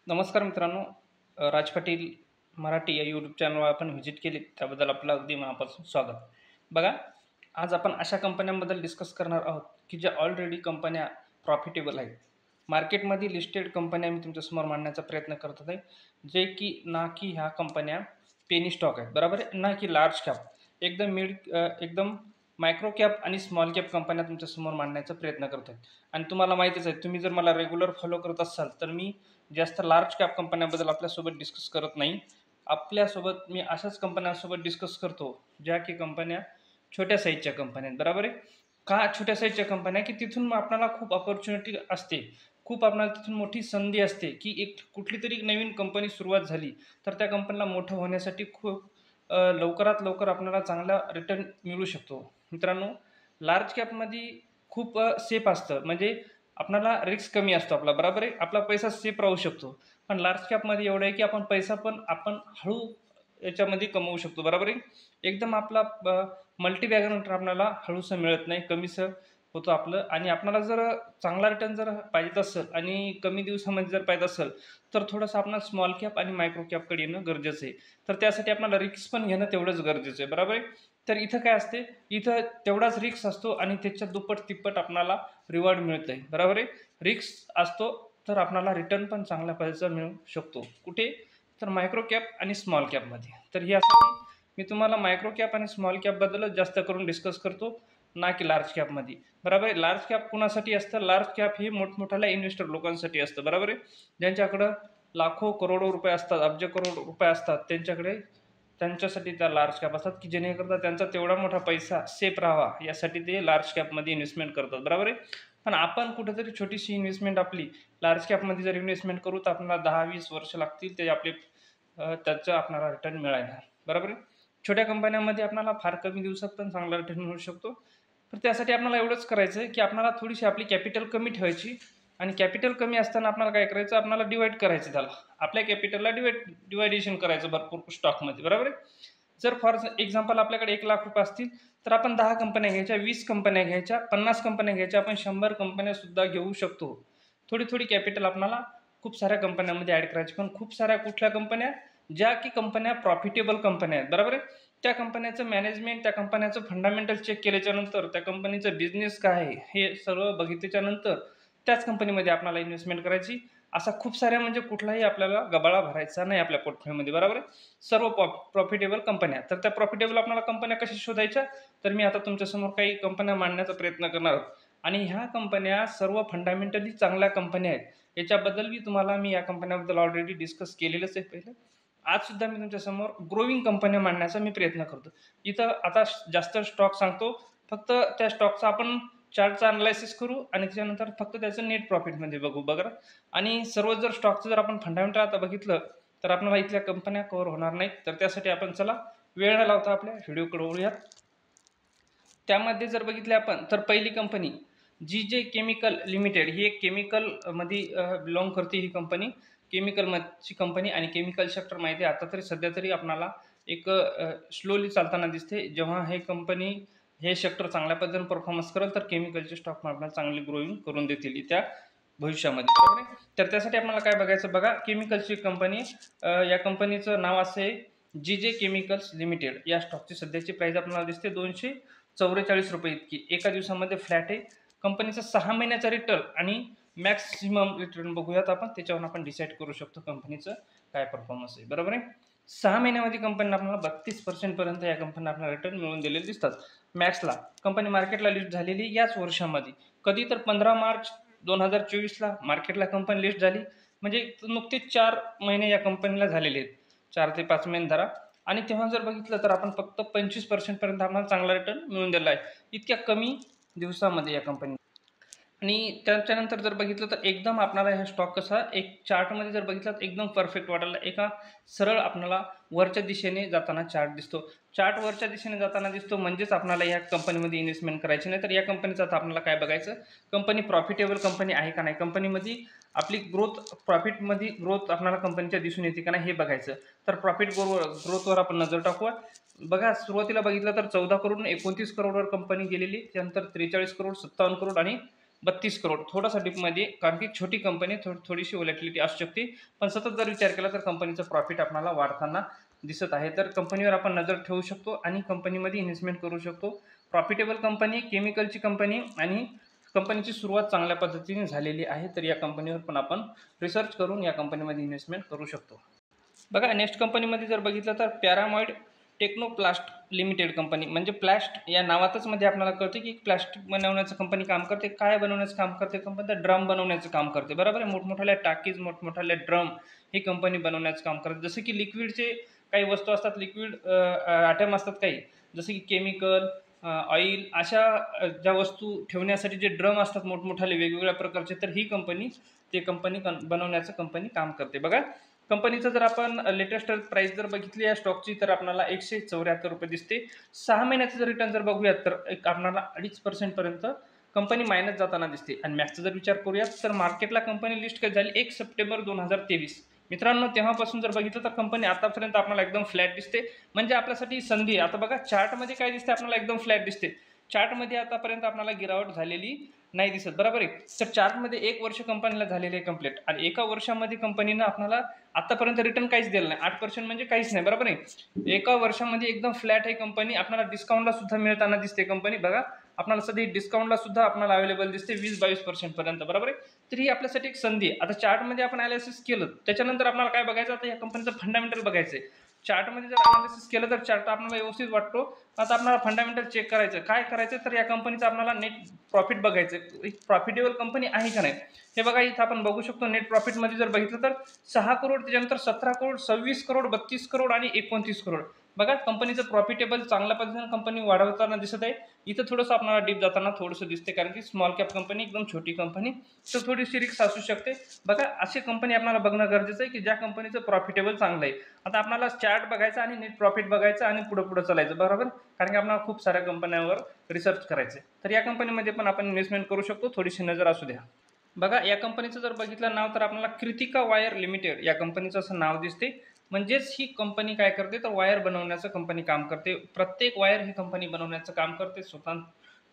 नमस्कार मित्रांनो. राज पाटील मराठी या यूट्यूब चॅनलवर आपण व्हिजिट केली त्याबद्दल आपलं अगदी मनापासून स्वागत. बघा, आज आपण अशा कंपन्यांबद्दल डिस्कस करणार आहोत की ज्या ऑलरेडी कंपन्या प्रॉफिटेबल आहेत. मार्केटमध्ये लिस्टेड कंपन्या मी तुमच्यासमोर मांडण्याचा प्रयत्न करत आहे, जे की ना की ह्या कंपन्या पेनी स्टॉक आहेत, बरोबर आहे, ना की लार्ज कॅप. एकदम मायक्रो कॅप आणि स्मॉल कॅप कंपन्या तुमच्यासमोर मांडण्याचा प्रयत्न करत आहेत. आणि तुम्हाला माहितीच आहे, तुम्ही जर मला रेग्युलर फॉलो करत असाल तर मी जास्त लार्ज कॅप कंपन्यांबद्दल आपल्यासोबत डिस्कस करत नाही. आपल्यासोबत मी अशाच कंपन्यांसोबत डिस्कस करतो ज्या की कंपन्या छोट्या साईजच्या कंपन्या आहेत, बरोबर आहे. का छोट्या साईजच्या कंपन्या की तिथून मग आपल्याला खूप अपॉर्च्युनिटी असते, खूप आपल्याला तिथून मोठी संधी असते की एक कुठली तरी एक नवीन कंपनी सुरुवात झाली तर त्या कंपनीला मोठं होण्यासाठी खूप लवकरात लवकर आपल्याला चांगला रिटर्न मिळू शकतो. मित्रांनो, लार्ज कॅपमध्ये खूप सेफ असतं, म्हणजे आपल्याला रिस्क कमी असतो आपला, बरोबर आहे. आपला पैसा सेफ राहू शकतो. पण लार्ज कॅपमध्ये एवढं आहे की आपण पैसा पण आपण हळू याच्यामध्ये कमवू शकतो, बरोबर आहे. एकदम आपला मल्टीबॅगनंतर आपल्याला हळूसं मिळत नाही, कमीसं होतं आपलं. आणि आपल्याला जर चांगला रिटर्न जर पाहिजे असेल आणि कमी दिवसामध्ये जर पाहिजे असेल तर थोडंसं आपल्याला स्मॉल कॅप आणि मायक्रो कॅपकडे येणं गरजेचं आहे. तर त्यासाठी आपल्याला रिस्क पण घेणं तेवढंच गरजेचं आहे, बरोबर आहे. तर इथं काय असते, इथं तेवढाच रिस्क असतो आणि त्याच्या दुप्पट तिप्पट आपल्याला रिवॉर्ड मिळतं आहे, बरोबर आहे. रिस्क असतो तर आपल्याला रिटर्न पण चांगल्या पद्धतीचा मिळू शकतो. कुठे? तर मायक्रो कॅप आणि स्मॉल कॅपमध्ये. तर यासाठी मी तुम्हाला मायक्रो कॅप आणि स्मॉल कॅपबद्दलच जास्त करून डिस्कस करतो, ना की लार्ज कॅपमध्ये, बरोबर आहे. लार्ज कॅप कुणासाठी असतं? लार्ज कॅप हे मोठमोठ्याल्या इन्व्हेस्टर लोकांसाठी असतं, बरोबर आहे. ज्यांच्याकडं लाखो करोडो रुपये असतात, अब्ज करोड रुपये असतात, त्यांच्यासाठी त्या लार्ज कॅप असतात की जेणेकरता त्यांचा तेवढा मोठा पैसा सेफ राहावा यासाठी ते लार्ज कॅपमध्ये इन्व्हेस्टमेंट करतात, बरोबर आहे. पण आपण कुठेतरी छोटीशी इन्व्हेस्टमेंट आपली लार्ज कॅपमध्ये जर इन्व्हेस्टमेंट करू तर आपल्याला 10-20 वर्ष लागतील ते आपले त्याचं आपल्याला रिटर्न मिळायला, बरोबर आहे. छोट्या कंपन्यांमध्ये आपल्याला फार कमी दिवसात पण चांगला रिटर्न मिळू शकतो. तर त्यासाठी आपल्याला एवढंच करायचं आहे की आपल्याला थोडीशी आपली कॅपिटल कमी ठेवायची. आणि कॅपिटल कमी असताना आपल्याला काय करायचं, आपल्याला डिवाईड करायचं त्याला. आपल्या कॅपिटलला डिवायडेशन करायचं भरपूर स्टॉकमध्ये, बरोबर आहे. जर फॉर एक्झाम्पल आपल्याकडे ₹1,00,000 असतील तर आपण 10 कंपन्या घ्यायच्या, 20 कंपन्या घ्यायच्या, 50 कंपन्या घ्यायच्या, आपण 100 कंपन्यासुद्धा घेऊ शकतो. थोडी थोडी कॅपिटल आपल्याला खूप साऱ्या कंपन्यांमध्ये ॲड करायची. पण खूप साऱ्या कुठल्या कंपन्या? ज्या की कंपन्या प्रॉफिटेबल कंपन्या आहेत, बरोबर आहे. त्या कंपन्याचं मॅनेजमेंट, त्या कंपन्याचं फंडामेंटल चेक केल्याच्यानंतर, त्या कंपनीचा बिझनेस काय आहे हे सर्व बघितल्याच्यानंतर त्याच कंपनीमध्ये आपल्याला इन्व्हेस्टमेंट करायची. असा खूप साऱ्या, म्हणजे कुठलाही आपल्याला गबाळा भरायचा नाही आपल्या पोर्टफोलिओमध्ये, बरोबर आहे. सर्व प्रॉफिटेबल कंपन्या. तर त्या प्रॉफिटेबल आपल्याला कंपन्या कशा शोधायच्या? तर मी आता तुमच्यासमोर काही कंपन्या मांडण्याचा प्रयत्न करणार आहोत. आणि ह्या कंपन्या सर्व फंडामेंटली चांगल्या कंपन्या आहेत. याच्याबद्दल मी या कंपन्याबद्दल ऑलरेडी डिस्कस केलेलंच आहे पहिलं. आजसुद्धा मी तुमच्यासमोर ग्रोविंग कंपन्या मांडण्याचा मी प्रयत्न करतो. इथं आता जास्त स्टॉक सांगतो. फक्त त्या स्टॉकचा आपण चार्टचं अॅनालिसिस करू आणि त्याच्यानंतर फक्त त्याचं नेट प्रॉफिटमध्ये बघू, बघा. आणि सर्व जर स्टॉकचं जर आपण फंडामेंटल आता बघितलं तर आपल्याला इथल्या कंपन्या कव्हर होणार नाहीत. तर त्यासाठी आपण चला वेळ न लावता आपल्या व्हिडिओकडे वळूयात. त्यामध्ये जर बघितले आपण तर पहिली कंपनी जे केमिकल लिमिटेड ही एक केमिकलमध्ये बिलॉंग करते ही कंपनी. केमिकलची कंपनी आणि केमिकल सेक्टर माहिती आहे. आता तरी सध्या तरी आपल्याला एक स्लोली चालताना दिसते. जेव्हा हे सेक्टर चांगल्या पद्धतीने परफॉर्मन्स करेल तर केमिकलचे स्टॉक आपल्याला चांगली ग्रोईंग करून देतील त्या भविष्यामध्ये, बरोबर आहे. तर त्यासाठी आपल्याला काय बघायचं, बघा, केमिकलची कंपनी. या कंपनीचं नाव असे जे केमिकल्स लिमिटेड. या स्टॉकची सध्याची प्राइस आपल्याला दिसते ₹244 इतकी. एका दिवसामध्ये फ्लॅट आहे. कंपनीचा 6 महिन्याचा रिटर्न आणि मॅक्सिमम रिटर्न बघूयात आपण. त्याच्यावरून आपण डिसाईड करू शकतो कंपनीचं काय परफॉर्मन्स आहे, बरोबर आहे. 6 महिन्यामध्ये कंपनीला आपल्याला 32% पर्यंत या कंपनीला आपल्याला रिटर्न मिळून दिलेले दिसतात. मॅक्सला कंपनी मार्केटला लिस्ट झालेली याच वर्षामध्ये. कधी? तर 15 मार्च 2024ला मार्केटला कंपनी लिस्ट झाली. म्हणजे नुकतेच 4 महिने या कंपनीला झालेले आहेत. 4 ते 5 महिने धरा. आणि तेव्हा जर बघितलं तर आपण फक्त 25% पर्यंत आपल्याला चांगला रिटर्न मिळून दिला आहे, इतक्या कमी दिवसामध्ये या कंपनी. आणि त्याच्यानंतर जर बघितलं तर एकदम आपल्याला हा स्टॉक कसा एक चार्टमध्ये जर बघितला तर एकदम परफेक्ट वाटायला, एका सरळ आपल्याला वरच्या दिशेने जाताना चार्ट दिसतो. चार्ट वरच्या दिशेने जाताना दिसतो म्हणजेच आपल्याला या कंपनीमध्ये इन्व्हेस्टमेंट करायची नाही. तर या कंपनीचं आता आपल्याला काय बघायचं, कंपनी प्रॉफिटेबल कंपनी आहे का नाही, कंपनीमध्ये आपली प्रॉफिटमध्ये ग्रोथ आपल्याला कंपनीच्या दिसून येते का नाही हे बघायचं. तर प्रॉफिट ग्रोथवर आपण नजर टाकूया. बघा, सुरुवातीला बघितलं तर 14 करोड 29 करोडवर कंपनी गेलेली. त्यानंतर 43 करोड, 57 करोड आणि 32 करोड. थोडासा डिपमध्ये, कारण की छोटी कंपनी, थोडीशी व्हॉलॅटिलिटी असू शकते, पण सतत जर विचार केला तर कंपनीचं प्रॉफिट आपल्याला वाढताना दिसत आहे. तर कंपनीवर आपण नजर ठेवू शकतो आणि कंपनीमध्ये इन्व्हेस्टमेंट करू शकतो. प्रॉफिटेबल कंपनी, केमिकलची कंपनी आणि कंपनीची सुरुवात चांगल्या पद्धतीने झालेली आहे. तर या कंपनीवर पण आपण रिसर्च करून या कंपनीमध्ये इन्व्हेस्टमेंट करू शकतो. बघा, नेक्स्ट कंपनीमध्ये जर बघितलं तर पॅरामॉइड टेक्नोप्लास्ट लिमिटेड कंपनी. म्हणजे प्लास्ट या नावातच मध्ये आपल्याला कळते की प्लास्टिक बनवण्याचं कंपनी काम करते. काय बनवण्याचं काम करते कंपनी? तर ड्रम बनवण्याचं काम करते. बरोबर आहे. मोठमोठ्या टाकीज, मोठमोठ्या ड्रम ही कंपनी बनवण्याचं काम करते. जसं की लिक्विडचे काही वस्तू असतात, लिक्विड आयटम असतात काही, जसं की केमिकल, ऑइल, अशा ज्या वस्तू ठेवण्यासाठी जे ड्रम असतात मोठमोठाले वेगवेगळ्या प्रकारचे, तर ही कंपनी ते कंपनी बनवण्याचं कंपनी काम करते. बघा, कंपनीचं जर आपण लेटेस्ट प्राइस जर बघितली या स्टॉकची तर आपल्याला 174 रुपये दिसते. 6 महिन्याचं जर रिटर्न जर बघूयात तर एक आपल्याला 2.5% पर्यंत कंपनी मायनस जाताना दिसते. आणि मॅक्सचा जर विचार करूयात तर मार्केटला कंपनी लिस्ट कधी झाली 1 सप्टेंबर 2023. मित्रांनो, तेव्हापासून जर बघितलं तर कंपनी आतापर्यंत आपल्याला एकदम फ्लॅट दिसते. म्हणजे आपल्यासाठी संधी आहे. आता बघा चार्टमध्ये काय दिसते आपल्याला, एकदम फ्लॅट दिसते. चार्टमध्ये आतापर्यंत आपल्याला गिरावट झालेली नाही दिसत. बरोबर आहे. तर चार्टमध्ये 1 वर्ष कंपनीला झालेले आहे कंप्लीट, आणि एका वर्षामध्ये कंपनीनं आपल्याला आतापर्यंत रिटर्न काहीच दिलं नाही. 8% म्हणजे काहीच नाही. बरोबर आहे. एका वर्षामध्ये एकदम फ्लॅट आहे कंपनी. आपल्याला डिस्काउंटला सुद्धा मिळताना दिसते कंपनी. बघा, आपल्याला सध्या डिस्काउंटला सुद्धा आपल्याला अवेलेबल दिसते 20-22% पर्यंत. बरोबर आहे. तर ही आपल्यासाठी एक संधी आहे. आता चार्टमध्ये आपण अनालिसिस केलं, त्याच्यानंतर आपल्याला काय बघायचं, आता या कंपनीचं फंडामेंटल बघायचं आहे. चार्टमध्ये जर अनालिसिस केलं तर चार्ट आपल्याला व्यवस्थित वाटतो. आता आपल्याला फंडामेंटल चेक करायचं. काय करायचं तर या कंपनीचं आपल्याला नेट प्रॉफिट बघायचं. एक प्रॉफिटेबल कंपनी आहे का नाही हे बघा. इथं आपण बघू शकतो नेट प्रॉफिटमध्ये जर बघितलं तर 6 करोड, त्याच्यानंतर 17 करोड, 26 करोड, 32 करोड आणि 29 करोड. बघा, कंपनीचं प्रॉफिटेबल चांगल्या पद्धतीने कंपनी वाढवताना दिसत आहे. इथं थोडंसं आपल्याला डीप जाताना थोडंसं दिसते, कारण की स्मॉल कॅप कंपनी, एकदम छोटी कंपनी, तर थोडीशी रिस्क असू शकते. बघा, अशी कंपनी आपल्याला बघणं गरजेचं आहे की ज्या कंपनीचं प्रॉफिटेबल चांगलं आहे. आता आपल्याला चार्ट बघायचा आणि नेट प्रॉफिट बघायचं आणि पुढे चालायचं. बरोबर, कारण की आपल्याला खूप साऱ्या कंपन्यांवर रिसर्च करायचे. तर या कंपनीमध्ये पण आपण इन्व्हेस्टमेंट करू शकतो. थोडीशी नजर असू द्या. बघा, या कंपनीचं जर बघितलं नाव तर आपल्याला कृतिका वायर लिमिटेड या कंपनीचं असं नाव दिसते. म्हणजेच ही कंपनी काय करते तर वायर बनवण्याचं कंपनी काम करते. प्रत्येक वायर ही कंपनी बनवण्याचं काम करते. स्वतः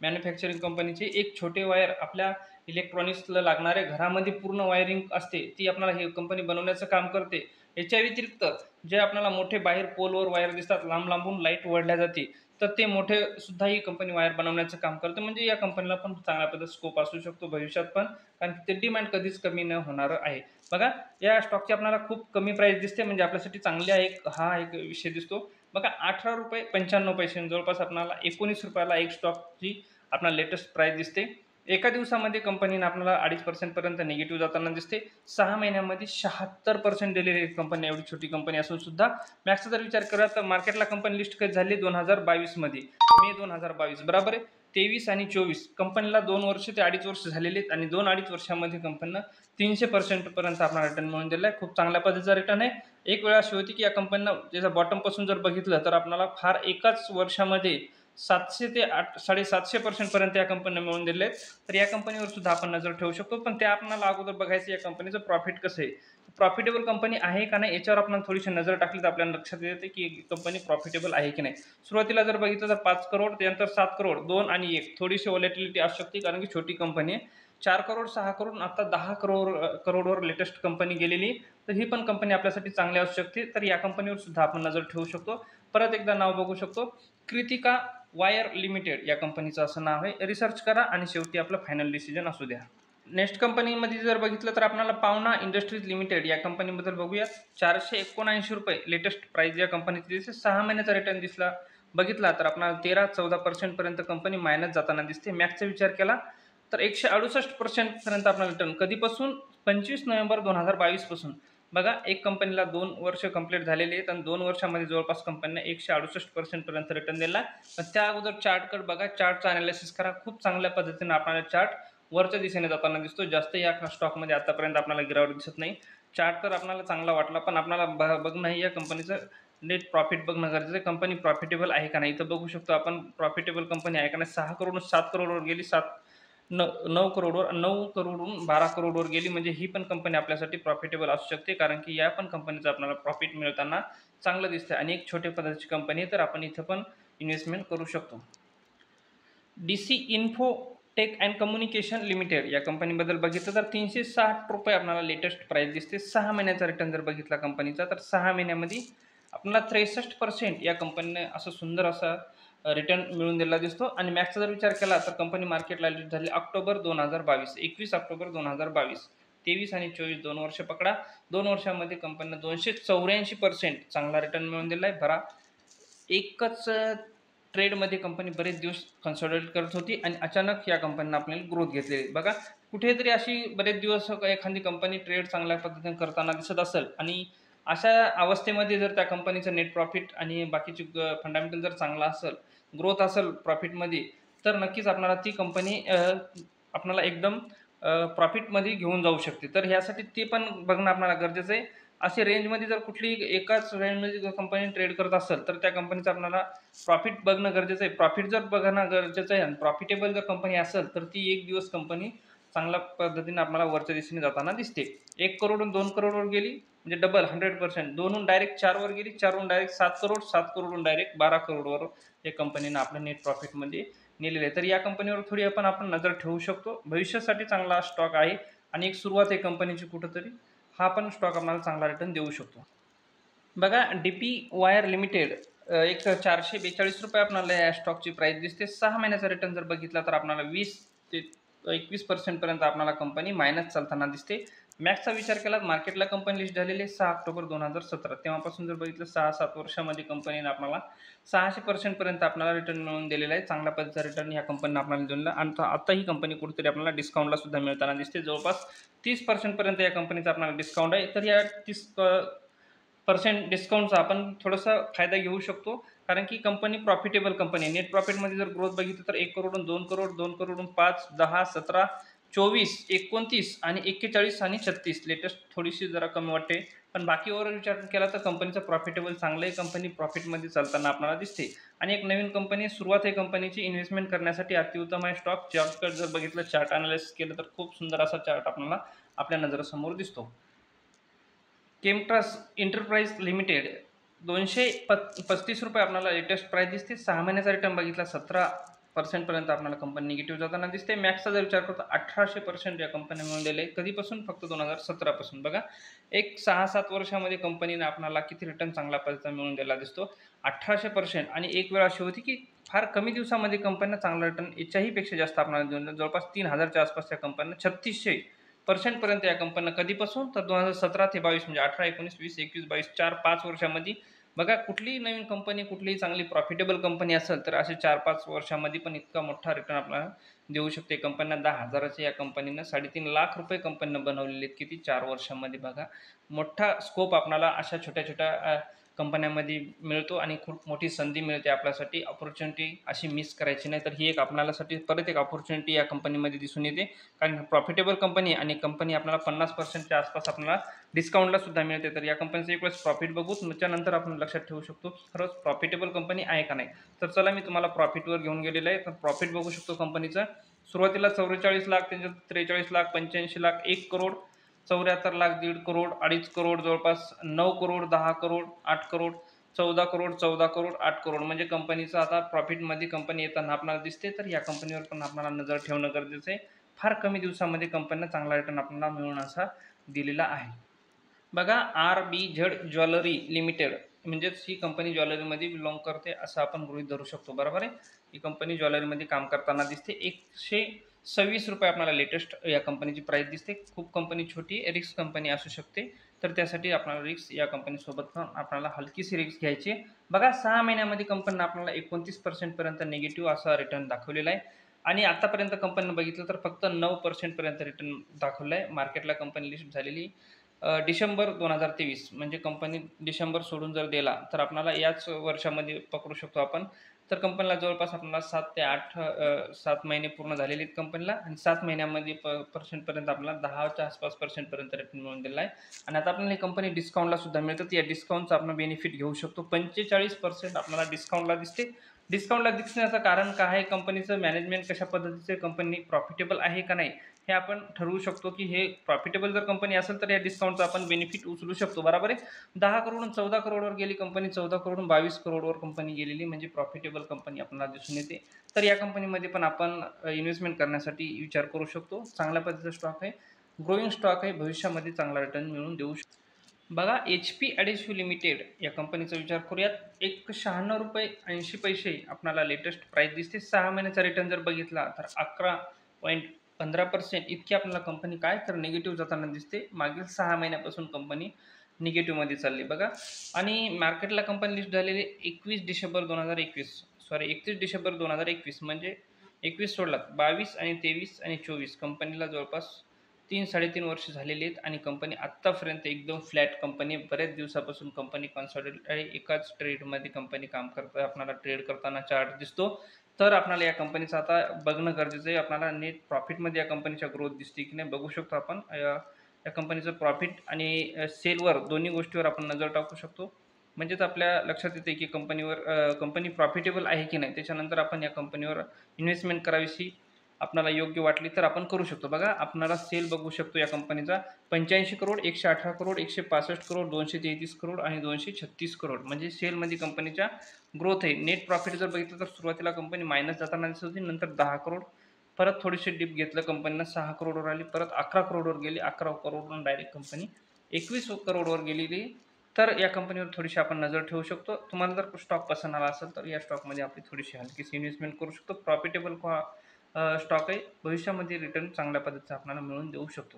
मॅन्युफॅक्चरिंग कंपनीची एक छोटे वायर आपल्या इलेक्ट्रॉनिक्सला लागणारे घरामध्ये पूर्ण वायरिंग असते ती आपल्याला ही कंपनी बनवण्याचं काम करते. याच्या व्यतिरिक्त जे आपल्याला मोठे बाहेर पोलवर वायर दिसतात, लांब लांबून लाईट ओढल्या जाते, तर ते मोठे सुद्धा ही कंपनी वायर बनवण्याचं काम करते. म्हणजे या कंपनीला पण चांगल्या पद्धतीचा स्कोप असू शकतो भविष्यात पण, कारण ते डिमांड कधीच कमी न होणार आहे. बघा, या स्टॉकची आपल्याला खूप कमी प्राइस दिसते, म्हणजे आपल्यासाठी चांगली आहे. हा एक विषय दिसतो. बघा, 18.95 रुपये जवळपास आपल्याला 19 रुपयाला एक स्टॉकची आपल्याला लेटेस्ट प्राइस दिसते. एका दिवसामध्ये कंपनीनं आपल्याला 2.5% पर्यंत निगेटिव्ह जाताना दिसते. 6 महिन्यामध्ये 76% दिलेली कंपनी, एवढी छोटी कंपनी असून सुद्धा. मॅक्सचा जर विचार करा तर मार्केटला कंपनी लिस्ट कधी झाली 2022 मध्ये, मे 2022. बरोबर आहे. 23 आणि 24 कंपनीला 2 वर्ष ते 2.5 वर्ष झालेले आहेत, आणि 2-2.5 वर्षामध्ये कंपनीनं 300% पर्यंत आपल्याला रिटर्न मिळून दिला आहे. खूप चांगल्या पद्धतीचा रिटर्न आहे. एक वेळ अशी होती की या कंपनीनं त्याच्या बॉटम पासून जर बघितलं तर आपल्याला फार एकाच वर्षामध्ये 700 ते 750% पर्यंत या कंपनीने मिळवून दिले आहेत. तर या कंपनीवर सुद्धा आपण नजर ठेवू शकतो. पण ते आपल्याला अगोदर बघायचं या कंपनीचं प्रॉफिट कसं आहे. प्रॉफिटेबल कंपनी आहे का नाही याच्यावर आपण थोडीशी नजर टाकली तर आपल्याला लक्षात येते की कंपनी प्रॉफिटेबल आहे की नाही. सुरुवातीला जर बघितलं तर 5 करोड, त्यानंतर 7 करोड, 2 आणि 1, थोडीशी व्हॉलॅटिलिटी असू शकते कारण की छोटी कंपनी आहे. 4 करोड, 6 करोड, आता 10 करोडवर लेटेस्ट कंपनी गेलेली. तर ही पण कंपनी आपल्यासाठी चांगली असू शकते. तर या कंपनीवर सुद्धा आपण नजर ठेवू शकतो. परत एकदा नाव बघू शकतो, कृतिका वायर लिमिटेड या कंपनीचं असं नाव आहे. रिसर्च करा आणि शेवटी आपलं फायनल डिसिजन असू द्या. नेक्स्ट कंपनीमध्ये जर बघितलं तर आपल्याला पावना इंडस्ट्रीज लिमिटेड या कंपनीबद्दल बघूयात. 479 रुपये लेटेस्ट प्राइस या कंपनीची दिसते. 6 महिन्याचा रिटर्न दिसला बघितला तर आपल्याला 13-14% पर्यंत कंपनी मायनस जाताना दिसते. मॅक्सचा विचार केला तर 168% पर्यंत आपल्याला रिटर्न कधीपासून, 25 नोव्हेंबर 2022 पासून. बघा, एक कंपनीला 2 वर्ष कंप्लीट झालेली आहेत आणि 2 वर्षामध्ये जवळपास कंपनीने 168% पर्यंत रिटर्न दिला. पण त्या अगोदर चार्टकडे बघा, चार्टचा अनालिसिस करा. खूप चांगल्या पद्धतीने आपल्याला चार्ट वरच्या दिशेने जाताना दिसतो. जास्त या स्टॉकमध्ये आतापर्यंत आपल्याला गिरावट दिसत नाही. चार्ट तर आपल्याला चांगला वाटला, पण आपल्याला बघणं या कंपनीचं नेट प्रॉफिट बघणं गरजेचं आहे. कंपनी प्रॉफिटेबल आहे का नाही इथं बघू शकतो आपण. प्रॉफिटेबल कंपनी आहे का नाही. 6 करोड 7 करोडवर गेली, 9 करोडवर, 9 करोडवरून 12 करोडवर गेली. म्हणजे ही पण कंपनी आपल्यासाठी प्रॉफिटेबल असू शकते, कारण की या पण कंपनीचं आपल्याला प्रॉफिट मिळताना चांगलं दिसतं. आणि एक छोटे पदाची कंपनी आहे, तर आपण इथं पण इन्व्हेस्टमेंट करू शकतो. DC info tech and communication limited या कंपनीबद्दल बघितलं तर 360 रुपये आपल्याला लेटेस्ट प्राईस दिसते. 6 महिन्याचा रिटर्न जर बघितला कंपनीचा तर 6 महिन्यामध्ये आपल्याला 63% या कंपनीने असं सुंदर असा रिटर्न मिळून दिलेला दिसतो. आणि मॅक्सचा जर विचार केला तर कंपनी मार्केटला लिस्ट झाली ऑक्टोबर 2022, 21 ऑक्टोबर 2022, 23 आणि 24 2 वर्ष पकडा. 2 वर्षामध्ये कंपनीने 284% चांगला रिटर्न मिळून दिला आहे. बरा एकच ट्रेडमध्ये कंपनी बरेच दिवस कन्सॉलिडेट करत होती आणि अचानक या कंपनीनं आपल्याला ग्रोथ घेतलेली. बघा कुठेतरी अशी बरेच दिवस एखादी कंपनी ट्रेड चांगल्या पद्धतीने करताना दिसत असेल आणि अशा अवस्थेमध्ये जर त्या कंपनीचं नेट प्रॉफिट आणि बाकीची फंडामेंटल जर चांगला असेल, ग्रोथ असेल प्रॉफिटमध्ये, तर नक्कीच आपल्याला ती कंपनी आपल्याला एकदम प्रॉफिटमध्ये घेऊन जाऊ शकते. तर ह्यासाठी ते पण बघणं आपल्याला गरजेचं आहे. अशी रेंजमध्ये जर कुठली एकाच रेंजमध्ये जर कंपनी ट्रेड करत असेल तर त्या कंपनीचं आपल्याला प्रॉफिट बघणं गरजेचं आहे. प्रॉफिट जर बघणं गरजेचं आहे आणि प्रॉफिटेबल जर कंपनी असेल तर ती एक दिवस कंपनी चांगल्या पद्धतीने आपल्याला वरच्या दिशेने जाताना दिसते. 1 करोडहून 2 करोडवर गेली म्हणजे डबल 100%. 2हून डायरेक्ट 4वर गेली, 4हून डायरेक्ट 7 करोड, 7 करोडहून डायरेक्ट 12 करोडवर या कंपनीनं आपलं नेट प्रॉफिटमध्ये नेलेलं आहे. तर या कंपनीवर थोडी आपण नजर ठेवू शकतो. भविष्यासाठी चांगला स्टॉक आहे आणि एक सुरुवात आहे कंपनीची कुठंतरी. हा पण स्टॉक आपल्याला चांगला रिटर्न देऊ शकतो. बघा डीपी वायर लिमिटेड एक 442 रुपये आपल्याला या स्टॉकची प्राईस दिसते. 6 महिन्याचा रिटर्न जर बघितला तर आपल्याला 20 ते 21% पर्यंत आपल्याला कंपनी मायनस चालताना दिसते. मॅक्सचा विचार केला मार्केटला कंपनी लिस्ट झालेली आहे 6 ऑक्टोबर 2017. तेव्हापासून जर बघितलं 6-7 वर्षामध्ये कंपनीने आपल्याला 600% पर्यंत आपल्याला रिटर्न मिळवून दिलेला आहे. चांगल्या पद्धतीचा रिटर्न ह्या कंपनीने आपल्याला दिलेला आणि आता ही कंपनी कुठेतरी आपल्याला डिस्काउंटला सुद्धा मिळताना दिसते. जवळपास 30% पर्यंत या कंपनीचा आपल्याला डिस्काउंट आहे. तर या 30% डिस्काउंटचा आपण थोडासा फायदा घेऊ शकतो. कारण की कंपनी प्रॉफिटेबल कंपनी आहे. नेट प्रॉफिटमध्ये जर ग्रोथ बघितलं तर 1 करोडहून 2 करोड, 2 करोडहून 5, 10, 17, 24, 29 आणि 41 आणि 36 लेटेस्ट थोडीशी जरा कमी वाटते. पण बाकी ओव्हरऑल विचार केला तर कंपनीचं प्रॉफिटेबल चांगलं आहे. कंपनी प्रॉफिटमध्ये चालताना आपल्याला दिसते आणि एक नवीन कंपनी सुरुवात आहे कंपनीची. इन्व्हेस्टमेंट करण्यासाठी अतिउत्तम आहे स्टॉक. चार्ट जर बघितलं, चार्ट अनालिसिस केलं तर खूप सुंदर असा चार्ट आपल्याला आपल्या नजरेसमोर दिसतो. केमट्रस एंटरप्राइज लिमिटेड 235 रुपये आपल्याला लेटेस्ट प्राईस दिसते. 6 महिन्याचा रिटर्न बघितला 17% पर्यंत आपल्याला कंपनी निगेटिव्ह जाताना दिसते. मॅक्सचा जर विचार करतो 1800% या कंपनी मिळून दिले. कधीपासून? फक्त 2017 पासून. बघा एक 6-7 वर्षामध्ये कंपनीने आपल्याला किती रिटर्न चांगला पद्धतीचा मिळून दिला दिसतो 1800%. आणि एक वेळ अशी होती की फार कमी दिवसामध्ये कंपन्या चांगला रिटर्न याच्याही पेक्षा जास्त आपल्याला देऊन जवळपास 3000च्या आसपासच्या कंपन्या 3600% पर्यंत या कंपन्या कधीपासून? तर 2017 ते 22 म्हणजे 18, 19, 20, 21, 22 4-5 वर्षामध्ये. बघा कुठलीही नवीन कंपनी, कुठलीही चांगली प्रॉफिटेबल कंपनी असेल तर असे 4-5 वर्षामध्ये पण इतका मोठा रिटर्न आपल्याला देऊ शकते. कंपन्या 10,000च्या या कंपनीनं 3.5 लाख रुपये कंपनीनं बनवलेले आहेत. किती? 4 वर्षामध्ये. बघा मोठा स्कोप आपल्याला अशा छोट्या कंपन्यांमध्ये मिळतो आणि खूप मोठी संधी मिळते आपल्यासाठी. अपॉर्च्युनिटी अशी मिस करायची नाही. तर ही एक आपल्यासाठी परत एक अपॉर्च्युनिटी या कंपनीमध्ये दिसून येते. कारण प्रॉफिटेबल कंपनी आणि कंपनी आपल्याला 50%च्या आसपास आपल्याला डिस्काउंटला सुद्धा मिळते. तर या कंपनीचं एक वेळेस प्रॉफिट बघू, त्याच्यानंतर आपण लक्षात ठेवू शकतो की खरंच प्रॉफिटेबल कंपनी आहे का नाही. तर चला मी तुम्हाला प्रॉफिटवर घेऊन गेलेलं आहे. तर प्रॉफिट बघू शकतो कंपनीचं. सुरुवातीला 44 लाख, त्यांच्यात 43 लाख, 85 लाख, 1 करोड, 74 लाख, 1.5 करोड, 2.5 करोड, जवळपास 9 करोड, 10 करोड, 8 करोड, 14 करोड, 14 करोड, 8 करोड. म्हणजे कंपनीचं आता प्रॉफिटमध्ये कंपनी येताना आपल्याला दिसते. तर या कंपनीवर पण आपल्याला नजर ठेवणं गरजेचं आहे. फार कमी दिवसामध्ये कंपनीला चांगला रिटर्न आपल्याला मिळून असा दिलेला आहे. बघा RBZ ज्वेलरी लिमिटेड म्हणजेच ही कंपनी ज्वेलरीमध्ये बिलॉंग करते असं आपण गृहीत धरू शकतो. बरोबर आहे. ही कंपनी ज्वेलरीमध्ये काम करताना दिसते. 126 रुपये आपल्याला लेटेस्ट या कंपनीची प्राईस दिसते. खूप कंपनी छोटी रिस्क कंपनी असू शकते. तर त्यासाठी आपल्याला रिस्क या कंपनीसोबत आपल्याला हलकीशी रिस्क घ्यायची. बघा 6 महिन्यामध्ये कंपनीनं आपल्याला 29% पर्यंत निगेटिव्ह असा रिटर्न दाखवलेला आहे. आणि आतापर्यंत कंपनीनं बघितलं तर फक्त 9% पर्यंत रिटर्न दाखवलं आहे. मार्केटला कंपनी लिस्ट झालेली डिसेंबर 2023 म्हणजे कंपनी डिसेंबर सोडून जर दिला तर आपल्याला याच वर्षामध्ये पकडू शकतो आपण. तर कंपनीला जवळपास आपल्याला 7 ते 8 7 महिने पूर्ण झालेले आहेत कंपनीला आणि 7 महिन्यामध्ये पर्यंत आपल्याला 10च्या आसपास पर्यंत रिटर्न मिळून दिला आहे. आणि आता आपल्याला ही कंपनी डिस्काउंटला सुद्धा मिळतात. या डिस्काउंटचा आपण बेनिफिट घेऊ शकतो. 45% आपल्याला डिस्काउंटला दिसते. डिस्काउंटला दिसण्याचं कारण काय आहे? कंपनीचं मॅनेजमेंट कशा पद्धतीचे, कंपनी प्रॉफिटेबल आहे का नाही हे आपण ठरवू शकतो की हे प्रॉफिटेबल जर कंपनी असेल तर या डिस्काउंटचा आपण बेनिफिट उचलू शकतो. बरोबर आहे. 10 करोडून 14 करोडवर गेली कंपनी, 14 करोडून 22 करोडवर कंपनी गेलेली म्हणजे प्रॉफिटेबल कंपनी आपल्याला दिसून येते. तर या कंपनीमध्ये पण आपण इन्व्हेस्टमेंट करण्यासाठी विचार करू शकतो. चांगल्या पद्धतीचा स्टॉक आहे, ग्रोइंग स्टॉक आहे, भविष्यामध्ये चांगला रिटर्न मिळवून देऊ शकतो. बघा HP ॲडिसिव्ह लिमिटेड या कंपनीचा विचार करूयात. ₹96.80 आपल्याला लेटेस्ट प्राइस दिसते. 6 महिन्याचा रिटर्न जर बघितला तर 11.15% इतकी आपल्याला कंपनी काय तर निगेटिव्ह जाताना दिसते. मागील 6 महिन्यापासून कंपनी निगेटिव्हमध्ये चालली बघा. आणि मार्केटला कंपनी लिस्ट झालेली 31 डिसेंबर 2021, सॉरी 31 डिसेंबर 2021 म्हणजे 21 सोडलात, 22 आणि 23 आणि 24 कंपनीला जवळपास 3-3.5 वर्ष झालेली आहेत आणि कंपनी आत्तापर्यंत एकदम फ्लॅट कंपनी. बऱ्याच दिवसापासून कंपनी कॉन्सॉलिडेट आहे. एकाच ट्रेडमध्ये कंपनी काम करते. आपल्याला ट्रेड करताना चार्ट दिसतो. तर आपल्याला या कंपनीचं आता बघणं गरजेचं आहे. आपल्याला नेट प्रॉफिटमध्ये या कंपनीच्या ग्रोथ दिसते की नाही बघू शकतो आपण. या कंपनीचं प्रॉफिट आणि सेलवर दोन्ही गोष्टीवर आपण नजर टाकू शकतो. म्हणजेच आपल्या लक्षात येते की कंपनी प्रॉफिटेबल आहे की नाही. त्याच्यानंतर आपण या कंपनीवर इन्व्हेस्टमेंट करावीशी आपल्याला योग्य वाटली तर आपण करू शकतो. बघा आपल्याला सेल बघू शकतो या कंपनीचा 85 करोड, 118 करोड, 165 करोड, 233 करोड आणि 236 करोड म्हणजे सेलमध्ये कंपनीच्या ग्रोथ आहे. नेट प्रॉफिट जर बघितलं तर सुरुवातीला कंपनी मायनस जाताना दिसत होती, नंतर 10 करोड, परत थोडीशी डिप घेतलं कंपनीनं, 6 करोडवर आली, परत 11 करोडवर गेली, 11 करोडवरून डायरेक्ट कंपनी 21 करोडवर गेलेली. तर या कंपनीवर थोडीशी आपण नजर ठेवू शकतो. तुम्हाला जर स्टॉक पसंत आला असेल तर या स्टॉकमध्ये आपली थोडीशी हलकीशी इन्व्हेस्टमेंट करू शकतो. प्रॉफिटेबल स्टॉक आहे, भविष्यामध्ये रिटर्न चांगल्या पद्धतीचा आपल्याला मिळवून देऊ शकतो.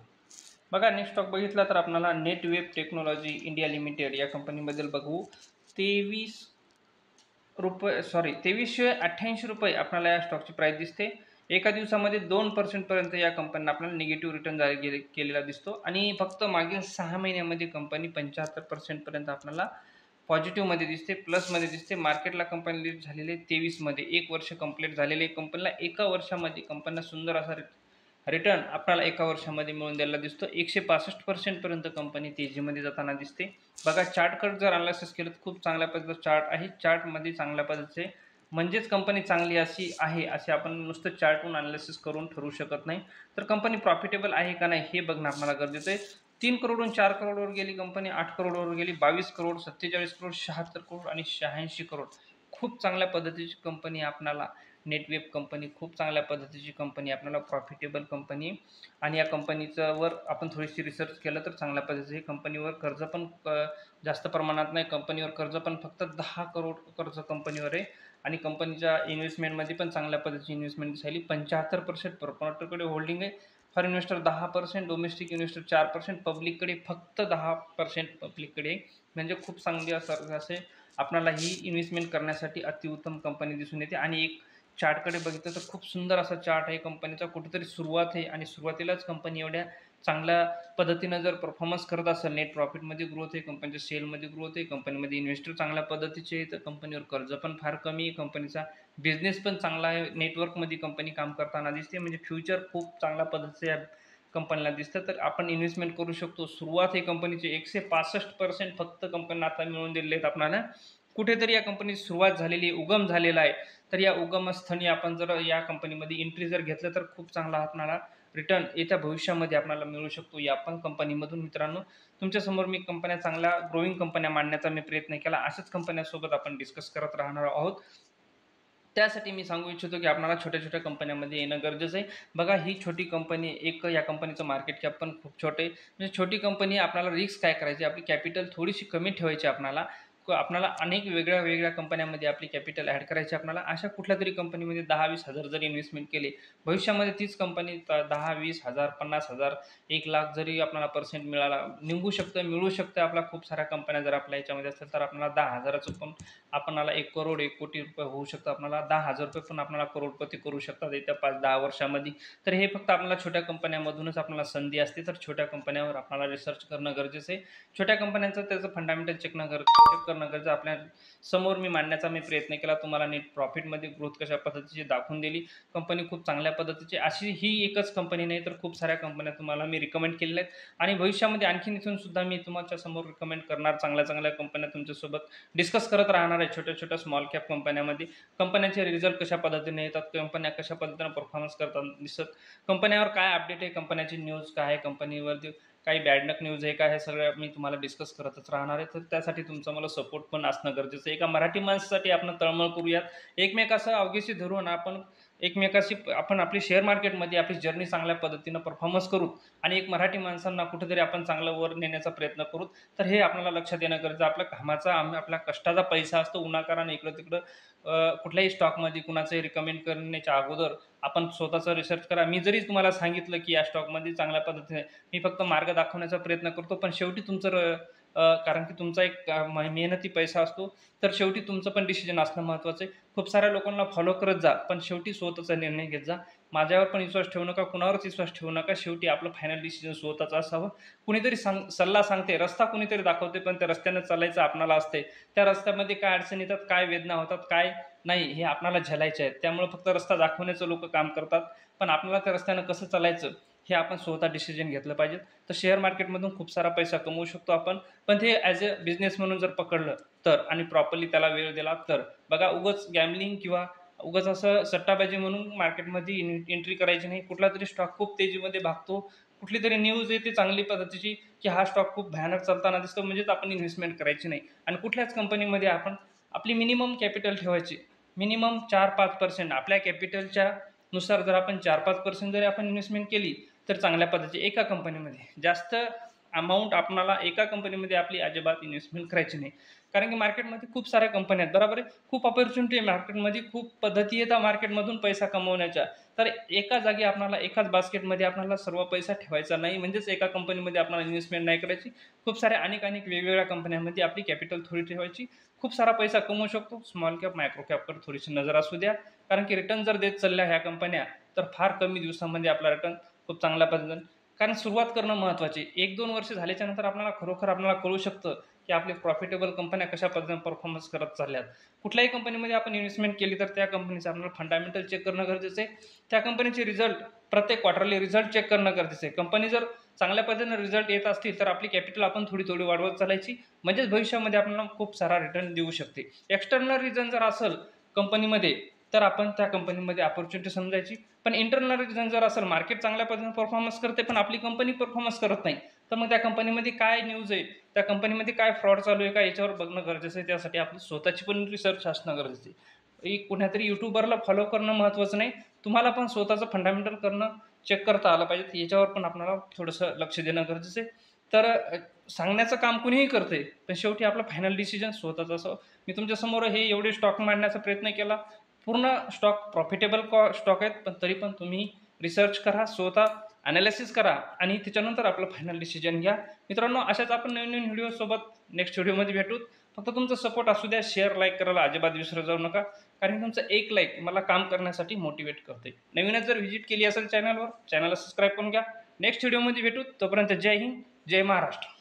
बघा नेक्स्ट स्टॉक बघितला तर आपल्याला नेटवेब टेक्नॉलॉजी इंडिया लिमिटेड या कंपनीबद्दल बघू. 2388 रुपये आपल्याला या स्टॉकची प्राइस दिसते. एका दिवसामध्ये 2% पर्यंत या कंपनीला आपल्याला निगेटिव्ह रिटर्न जारी केलेला दिसतो आणि फक्त मागील 6 महिन्यामध्ये कंपनी 75% पर्यंत आपल्याला पॉझिटिव्हमध्ये दिसते, प्लसमध्ये दिसते. मार्केटला कंपनी लिस्ट झालेली आहे 23मध्ये, 1 वर्ष कंप्लीट झालेले आहे कंपनीला. एका वर्षामध्ये कंपनीला सुंदर असा रिटर्न आपल्याला एका वर्षामध्ये मिळून द्यायला दिसतो. 165% पर्यंत कंपनी तेजीमध्ये जाताना दिसते. बघा चार्टकडे जर अनालिसिस केलं तर खूप चांगल्या पद्धतीचा चार्ट आहे. चार्टमध्ये चांगल्या पद्धतीचे म्हणजेच कंपनी चांगली अशी आहे असे आपण नुसतं चार्टवरून अनालिसिस करून ठरवू शकत नाही. तर कंपनी प्रॉफिटेबल आहे का नाही हे बघणं आपल्याला गरजेचं आहे. 3 करोडून 4 करोडवर गेली कंपनी, 8 करोडवर गेली, 22 करोड, 47 करोड, 76 करोड आणि 86 करोड. खूप चांगल्या पद्धतीची कंपनी आपल्याला नेटवेब कंपनी, खूप चांगल्या पद्धतीची कंपनी आपल्याला प्रॉफिटेबल कंपनी. आणि या कंपनीचं वर आपण थोडीशी रिसर्च केलं तर चांगल्या पद्धतीची कंपनीवर कर्ज पण जास्त प्रमाणात नाही. कंपनीवर कर्ज पण फक्त 10 करोड कर्ज कंपनीवर आहे आणि कंपनीच्या इन्व्हेस्टमेंटमध्ये पण चांगल्या पद्धतीची इन्व्हेस्टमेंट झाली. 75% प्रॉपर्टीकडे होल्डिंग आहे. फॉर इन्व्हेस्टर 10%, डोमेस्टिक इन्व्हेस्टर 4%, पब्लिककडे फक्त 10% पब्लिककडे. म्हणजे खूप चांगली असे आपल्याला ही इन्व्हेस्टमेंट करण्यासाठी अतिउत्तम कंपनी दिसून येते. आणि एक चार्टकडे बघितलं तर खूप सुंदर असा चार्ट आहे कंपनीचा. कुठेतरी सुरुवात आहे आणि सुरुवातीलाच कंपनी एवढ्या चांगल्या पद्धतीनं जर परफॉर्मन्स करत असेल, नेट प्रॉफिटमध्ये ग्रोथ आहे, कंपनीच्या सेलमध्ये ग्रोथ आहे, कंपनीमध्ये इन्व्हेस्टर चांगल्या पद्धतीचे आहे, तर कंपनीवर कर्ज पण फार कमी आहे, कंपनीचा बिझनेस पण चांगला आहे, नेटवर्कमध्ये कंपनी काम करताना दिसते. म्हणजे फ्युचर खूप चांगल्या पद्धतीचं या कंपनीला दिसतं. तर आपण इन्व्हेस्टमेंट करू शकतो. सुरुवात आहे कंपनीची 165% फक्त कंपनीला आता मिळवून दिलेले आहेत आपल्याला. कुठेतरी या कंपनीची सुरुवात झालेली, उगम झालेला आहे. तर या उगमस्थानी आपण जर या कंपनीमध्ये एंट्री जर घेतलं तर खूप चांगला आपल्याला रिटर्न येत्या भविष्यामध्ये आपल्याला मिळू शकतो या पण कंपनीमधून. मित्रांनो, तुमच्यासमोर मी कंपन्या, चांगल्या ग्रोईंग कंपन्या मांडण्याचा मी प्रयत्न केला. अशाच कंपन्यांसोबत आपण डिस्कस करत राहणार आहोत. त्यासाठी मी सांगू इच्छितो की आपल्याला छोट्या-छोट्या कंपन्यांमध्ये येणं गरजेचं आहे. बघा ही छोटी कंपनी, या कंपनीचं मार्केट कॅप पण खूप छोटे आहे. म्हणजे छोटी कंपनी, आपल्याला रिस्क काय करायची, आपली कॅपिटल थोडीशी कमी ठेवायची आपल्याला. आपल्याला अनेक वेगळ्या कंपन्यांमध्ये आपली कॅपिटल ॲड करायची आपल्याला. अशा कुठल्यातरी कंपनीमध्ये 10-20 हजार जर इन्व्हेस्टमेंट केली, भविष्यामध्ये तीच कंपनी 10-20 हजार, 50 हजार, 1 लाख जरी आपल्याला पर्सेंट मिळू शकतं. आपल्या खूप साऱ्या कंपन्या जर आपल्या याच्यामध्ये असतील तर आपल्याला 10,000चं पण आपल्याला 1 करोड, 1 कोटी रुपये होऊ शकतं. आपल्याला 10,000 रुपये पण आपल्याला करोडपती करू शकतात येत्या 5-10 वर्षामध्ये. तर हे फक्त आपल्याला छोट्या कंपन्यांमधूनच आपल्याला संधी असते. तर छोट्या कंपन्यांवर आपल्याला रिसर्च करणं गरजेचं आहे. छोट्या कंपन्यांचं त्याचं फंडामेंटल चेक करणं करणं गरजेचं आपल्या समोर मी मांडण्याचा प्रयत्न केला. तुम्हाला नेट प्रॉफिटमध्ये ग्रोथ कशा पद्धतीची दाखवून दिली. कंपनी खूप चांगल्या पद्धतीची अशी ही एकच कंपनी नाही तर खूप साऱ्या कंपन्या तुम्हाला मी रिकमेंड केलेल्या आहेत आणि भविष्यामध्ये आणखीन इथून सुद्धा मी तुमच्या समोर रिकमेंड करणार. चांगल्या कंपन्या तुमच्यासोबत डिस्कस करत राहणार आहे. छोट्या स्मॉल कॅप कंपन्यामध्ये कंपन्यांचे रिझल्ट कशा पद्धतीने येतात, कंपन्या कशा पद्धतीने परफॉर्मन्स करतात दिसत, कंपन्यावर काय अपडेट आहे, कंपन्याची न्यूज काय आहे, कंपनीवरती काही बॅडनक न्यूज आहे का, हे सगळं मी तुम्हाला डिस्कस करतच राहणार आहे. तर त्यासाठी तुमचं मला सपोर्ट पण असणं गरजेचं आहे. एका मराठी माणसासाठी आपण तळमळ करूयात. एकमेकाचं अवघेशी धरून आपण एकमेकाशी आपण आपली शेअर मार्केटमध्ये आपली जर्नी चांगल्या पद्धतीनं परफॉर्मन्स करू आणि एक मराठी माणसांना कुठेतरी आपण चांगलं वर नेण्याचा प्रयत्न करू. तर हे आपल्याला लक्षात देणं गरजेचं. आपल्या कामाचा आपल्या कष्टाचा पैसा असतो. उन्हाकाराने इकडं तिकडं कुठल्याही स्टॉकमध्ये कुणाचंही रिकमेंड करण्याच्या अगोदर आपण स्वतःचा रिसर्च करा. मी जरी तुम्हाला सांगितलं की या स्टॉकमध्ये चांगल्या पद्धतीने मी फक्त मार्ग दाखवण्याचा प्रयत्न करतो, पण शेवटी तुमचं कारण की तुमचा एक मेहनती पैसा असतो, तर शेवटी तुमचं पण डिसिजन असणं महत्त्वाचं आहे. खूप साऱ्या लोकांना फॉलो करत जा, पण शेवटी स्वतःचा निर्णय घेत जा. माझ्यावर पण विश्वास ठेवू नका, कुणावरच विश्वास ठेवू नका. शेवटी आपलं फायनल डिसिजन स्वतःचं असावं. कुणीतरी सल्ला सांगते, रस्ता कुणीतरी दाखवते, पण त्या रस्त्यानं चालायचं आपणाला असते. त्या रस्त्यामध्ये काय अडचणी येतात, काय वेदना होतात, काय नाही हे आपल्याला झेलायचे आहेत. त्यामुळे फक्त रस्ता दाखवण्याचं लोक काम करतात, पण आपल्याला त्या रस्त्यानं कसं चालायचं हे आपण स्वतः डिसिजन घेतलं पाहिजे. तर शेअर मार्केटमधून खूप सारा पैसा कमवू शकतो आपण, पण ते ॲज अ बिझनेस म्हणून जर पकडलं तर आणि प्रॉपरली त्याला वेळ दिला तर. बघा, उगाच गॅमलिंग किंवा उगाच असं सट्टाबाजी म्हणून मार्केटमध्ये एंट्री करायची नाही. कुठला तरी स्टॉक खूप तेजीमध्ये भागतो, कुठली तरी न्यूज येते चांगली पद्धतीची की हा स्टॉक खूप भयानक चालताना दिसतो, म्हणजेच आपण इन्व्हेस्टमेंट करायची नाही. आणि कुठल्याच कंपनीमध्ये आपण आपली मिनिमम कॅपिटल ठेवायची. मिनिमम 4-5% आपल्या कॅपिटलच्या नुसार जर आपण 4-5% जरी आपण इन्व्हेस्टमेंट केली तर चांगल्या पद्धतीची एका कंपनीमध्ये जास्त अमाऊंट आपणाला एका कंपनीमध्ये आपली अजिबात इन्व्हेस्टमेंट करायची नाही. कारण की मार्केटमध्ये खूप साऱ्या कंपन्या आहेत, बरोबर आहे. खूप ऑपॉर्च्युनिटी आहे मार्केटमध्ये, खूप पद्धती येतात मार्केटमधून पैसा कमवण्याच्या. तर एका जागी आपल्याला एकाच बास्केटमध्ये आपल्याला सर्व पैसा ठेवायचा नाही, म्हणजेच एका कंपनीमध्ये आपल्याला इन्व्हेस्टमेंट नाही करायची. खूप साऱ्या अनेक वेगवेगळ्या कंपन्यांमध्ये आपली कॅपिटल थोडी ठेवायची. खूप सारा पैसा कमवू शकतो. स्मॉल कॅप मायक्रो कॅपवर थोडीशी नजर असू द्या, कारण की रिटर्न जर देत चालल्या ह्या कंपन्या तर फार कमी दिवसामध्ये आपला रिटर्न खूप चांगल्या पद्धतीने. कारण सुरुवात करणं महत्त्वाची. 1-2 वर्ष झाल्याच्या नंतर आपल्याला खरोखर कळू शकतं की आपले प्रॉफिटेबल कंपन्या कशा पद्धतीने परफॉर्मन्स करत चालल्यात. कुठल्याही कंपनीमध्ये आपण इन्व्हेस्टमेंट केली तर त्या कंपनीचं आपल्याला फंडामेंटल चेक करणं गरजेचं आहे. त्या कंपनीचे रिझल्ट प्रत्येक क्वार्टरली रिझल्ट चेक करणं गरजेचं आहे. कंपनी जर चांगल्या पद्धतीने रिझल्ट येत असतील तर आपली कॅपिटल आपण थोडी वाढवत चालायची, म्हणजेच भविष्यामध्ये आपल्याला खूप सारा रिटर्न देऊ शकते. एक्सटर्नल रिझन जर असेल कंपनीमध्ये तर आपण त्या कंपनीमध्ये अपॉर्च्युनिटी समजायची. पण इंटरनल रिझन जर असेल, मार्केट चांगल्या पद्धतीने परफॉर्मन्स करते पण आपली कंपनी परफॉर्मन्स करत नाही, तर मग त्या कंपनीमध्ये काय न्यूज आहे, त्या कंपनीमध्ये काय फ्रॉड चालू आहे का, याच्यावर बघणं गरजेचं आहे. त्यासाठी आपली स्वतःची पण रिसर्च असणं गरजेचं आहे. कुणातरी युट्यूबरला फॉलो करणं महत्त्वाचं नाही, तुम्हाला पण स्वतःचं फंडामेंटल करणं चेक करता आलं पाहिजे. याच्यावर पण आपल्याला थोडंसं लक्ष देणं गरजेचं आहे. तर सांगण्याचं काम कुणीही करते, पण शेवटी आपलं फायनल डिसिजन स्वतःचं असं. मी तुमच्यासमोर हे एवढे स्टॉक मांडण्याचा प्रयत्न केला. पूर्ण स्टॉक प्रॉफिटेबल स्टॉक आहेत, पण तरी पण तुम्ही रिसर्च करा, स्वतः ॲनालिसिस करा आणि त्याच्यानंतर आपलं फायनल डिसिजन घ्या. मित्रांनो, अशाच आपण नवीन व्हिडिओसोबत नेक्स्ट व्हिडिओमध्ये भेटू. फक्त तुमचा सपोर्ट असू द्या. शेअर, लाईक करायला अजिबात विसरत जाऊ नका, कारण तुमचं एक लाईक मला काम करण्यासाठी मोटिवेट करते. नवीनच जर व्हिजिट केली असेल चॅनलला सबस्क्राईब करून घ्या. नेक्स्ट व्हिडिओमध्ये भेटू. तोपर्यंत जय हिंद, जय महाराष्ट्र.